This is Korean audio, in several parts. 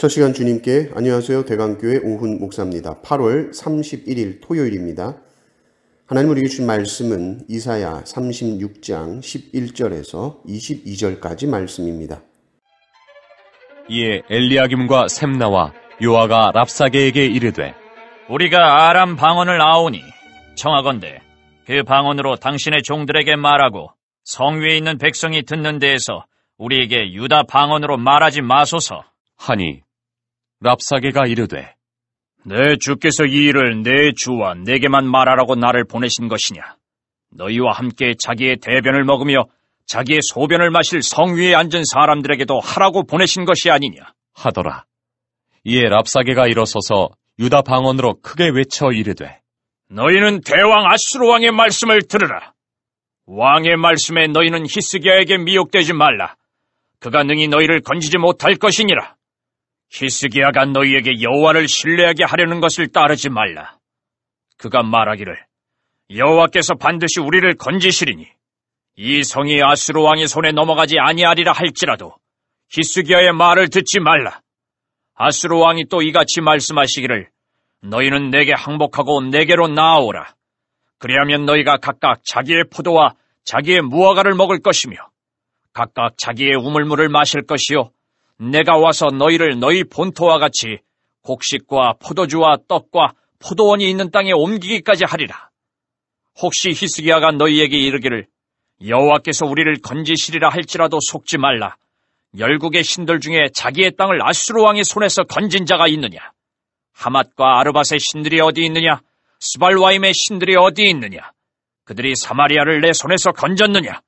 첫 시간 주님께 안녕하세요. 대강교회 오훈 목사입니다. 8월 31일 토요일입니다. 하나님 우리에게 주신 말씀은 이사야 36장 11절에서 22절까지 말씀입니다. 이에 엘리야김과 셈나와 요아가 랍사게에게 이르되 우리가 아람 방언을 아오니 청하건대 그 방언으로 당신의 종들에게 말하고 성 위에 있는 백성이 듣는 데에서 우리에게 유다 방언으로 말하지 마소서 하니 랍사게가 이르되 내 주께서 이 일을 내 주와 내게만 말하라고 나를 보내신 것이냐? 너희와 함께 자기의 대변을 먹으며 자기의 소변을 마실 성 위에 앉은 사람들에게도 하라고 보내신 것이 아니냐? 하더라. 이에 랍사게가 일어서서 유다 방언으로 크게 외쳐 이르되 너희는 대왕 아수르 왕의 말씀을 들으라. 왕의 말씀에 너희는 히스기야에게 미혹되지 말라. 그가 능히 너희를 건지지 못할 것이니라. 히스기야가 너희에게 여호와를 신뢰하게 하려는 것을 따르지 말라. 그가 말하기를 여호와께서 반드시 우리를 건지시리니 이 성이 아수르 왕의 손에 넘어가지 아니하리라 할지라도 히스기야의 말을 듣지 말라. 아수르 왕이 또 이같이 말씀하시기를 너희는 내게 항복하고 내게로 나아오라. 그리하면 너희가 각각 자기의 포도와 자기의 무화과를 먹을 것이며 각각 자기의 우물물을 마실 것이요 내가 와서 너희를 너희 본토와 같이 곡식과 포도주와 떡과 포도원이 있는 땅에 옮기기까지 하리라. 혹시 히스기야가 너희에게 이르기를 여호와께서 우리를 건지시리라 할지라도 속지 말라. 열국의 신들 중에 자기의 땅을 아수르 왕의 손에서 건진 자가 있느냐? 하맛과 아르밧의 신들이 어디 있느냐? 스발와임의 신들이 어디 있느냐? 그들이 사마리아를 내 손에서 건졌느냐?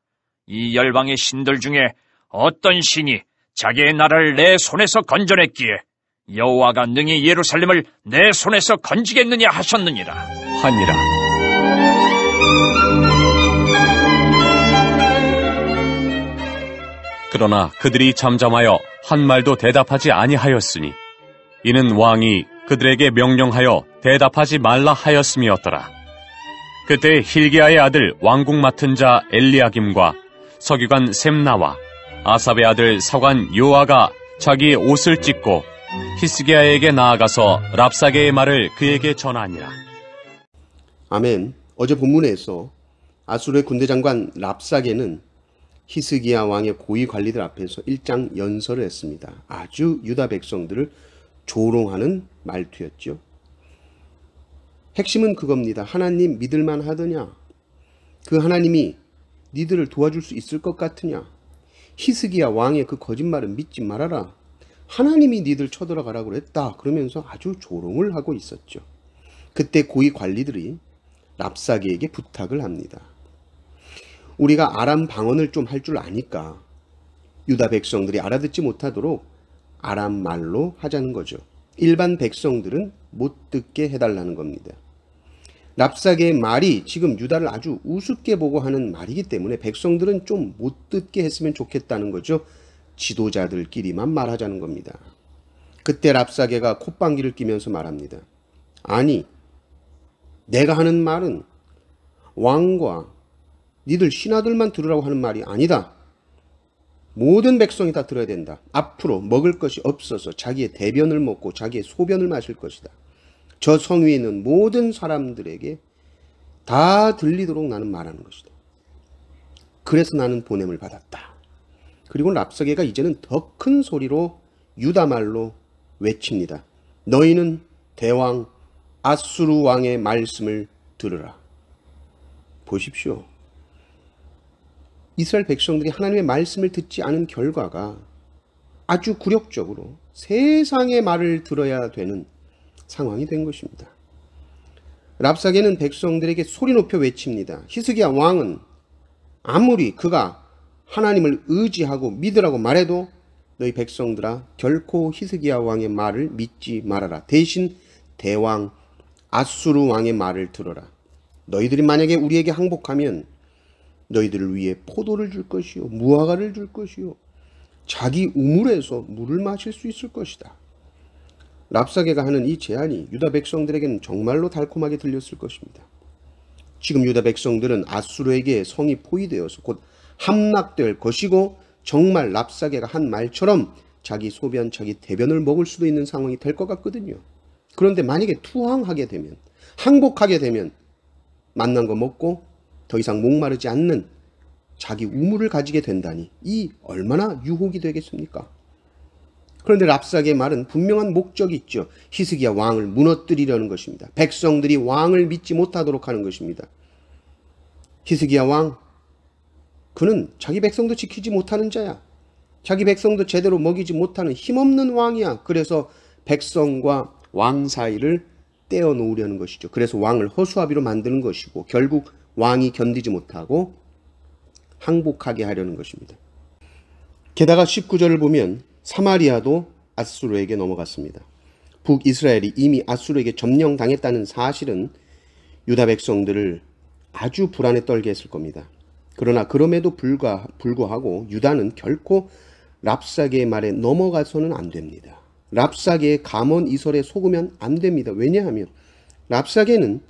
이 열방의 신들 중에 어떤 신이 자기의 나라를 내 손에서 건져냈기에 여호와가 능히 예루살렘을 내 손에서 건지겠느냐 하셨느니라 하니라. 그러나 그들이 잠잠하여 한 말도 대답하지 아니하였으니 이는 왕이 그들에게 명령하여 대답하지 말라 하였음이었더라. 그때 힐기야의 아들 왕궁 맡은 자 엘리야김과 서기관 셈나와 아삽의 아들 사관 요아가 자기 옷을 찢고 히스기야에게 나아가서 랍사게의 말을 그에게 전하니라. 아멘. 어제 본문에서 아수르의 군대 장관 랍사게는 히스기야 왕의 고위 관리들 앞에서 일장 연설을 했습니다. 아주 유다 백성들을 조롱하는 말투였죠. 핵심은 그겁니다. 하나님 믿을만 하더냐? 그 하나님이 니들을 도와줄 수 있을 것 같으냐? 히스기야 왕의 그 거짓말은 믿지 말아라. 하나님이 니들 쳐들어가라고 그랬다. 그러면서 아주 조롱을 하고 있었죠. 그때 고위 관리들이 랍사게에게 부탁을 합니다. 우리가 아람 방언을 좀 할 줄 아니까 유다 백성들이 알아듣지 못하도록 아람 말로 하자는 거죠. 일반 백성들은 못 듣게 해달라는 겁니다. 랍사게의 말이 지금 유다를 아주 우습게 보고 하는 말이기 때문에 백성들은 좀 못 듣게 했으면 좋겠다는 거죠. 지도자들끼리만 말하자는 겁니다. 그때 랍사게가 콧방귀를 뀌면서 말합니다. 아니, 내가 하는 말은 왕과 니들 신하들만 들으라고 하는 말이 아니다. 모든 백성이 다 들어야 된다. 앞으로 먹을 것이 없어서 자기의 대변을 먹고 자기의 소변을 마실 것이다. 저 성 위에 있는 모든 사람들에게 다 들리도록 나는 말하는 것이다. 그래서 나는 보냄을 받았다. 그리고 랍사게가 이제는 더 큰 소리로 유다말로 외칩니다. 너희는 대왕 아수르 왕의 말씀을 들으라. 보십시오. 이스라엘 백성들이 하나님의 말씀을 듣지 않은 결과가 아주 굴욕적으로 세상의 말을 들어야 되는 상황이 된 것입니다. 랍사게는 백성들에게 소리 높여 외칩니다. 히스기야 왕은 아무리 그가 하나님을 의지하고 믿으라고 말해도 너희 백성들아 결코 히스기야 왕의 말을 믿지 말아라. 대신 대왕 아수르 왕의 말을 들어라. 너희들이 만약에 우리에게 항복하면 너희들을 위해 포도를 줄 것이요 무화과를 줄 것이요 자기 우물에서 물을 마실 수 있을 것이다. 랍사게가 하는 이 제안이 유다 백성들에게는 정말로 달콤하게 들렸을 것입니다. 지금 유다 백성들은 아수르에게 성이 포위되어서 곧 함락될 것이고 정말 랍사게가 한 말처럼 자기 소변, 자기 대변을 먹을 수도 있는 상황이 될 것 같거든요. 그런데 만약에 투항하게 되면, 항복하게 되면 만난 거 먹고 더 이상 목마르지 않는 자기 우물을 가지게 된다니 이 얼마나 유혹이 되겠습니까? 그런데 랍삭의 말은 분명한 목적이 있죠. 히스기야 왕을 무너뜨리려는 것입니다. 백성들이 왕을 믿지 못하도록 하는 것입니다. 히스기야 왕, 그는 자기 백성도 지키지 못하는 자야. 자기 백성도 제대로 먹이지 못하는 힘없는 왕이야. 그래서 백성과 왕 사이를 떼어놓으려는 것이죠. 그래서 왕을 허수아비로 만드는 것이고 결국 왕이 견디지 못하고 항복하게 하려는 것입니다. 게다가 19절을 보면 사마리아도 아수르에게 넘어갔습니다. 북이스라엘이 이미 아수르에게 점령당했다는 사실은 유다 백성들을 아주 불안에 떨게 했을 겁니다. 그러나 그럼에도 불구하고 유다는 결코 랍사게의 말에 넘어가서는 안 됩니다. 랍사게의 감언 이설에 속으면 안 됩니다. 왜냐하면 랍사게는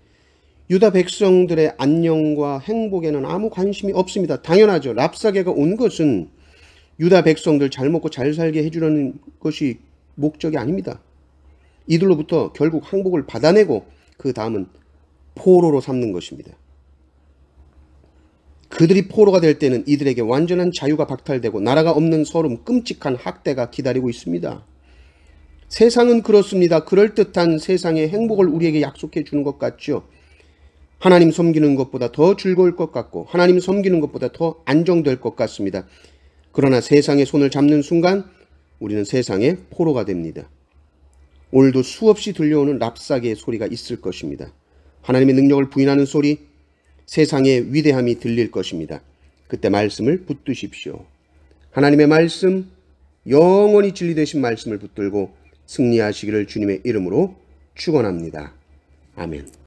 유다 백성들의 안녕과 행복에는 아무 관심이 없습니다. 당연하죠. 랍사게가 온 것은 유다 백성들 잘 먹고 잘 살게 해주려는 것이 목적이 아닙니다. 이들로부터 결국 항복을 받아내고 그 다음은 포로로 삼는 것입니다. 그들이 포로가 될 때는 이들에게 완전한 자유가 박탈되고 나라가 없는 서름, 끔찍한 학대가 기다리고 있습니다. 세상은 그렇습니다. 그럴듯한 세상의 행복을 우리에게 약속해 주는 것 같죠. 하나님 섬기는 것보다 더 즐거울 것 같고 하나님 섬기는 것보다 더 안정될 것 같습니다. 그러나 세상의 손을 잡는 순간 우리는 세상의 포로가 됩니다. 오늘도 수없이 들려오는 랍사게의 소리가 있을 것입니다. 하나님의 능력을 부인하는 소리, 세상의 위대함이 들릴 것입니다. 그때 말씀을 붙드십시오. 하나님의 말씀, 영원히 진리 되신 말씀을 붙들고 승리하시기를 주님의 이름으로 축원합니다. 아멘.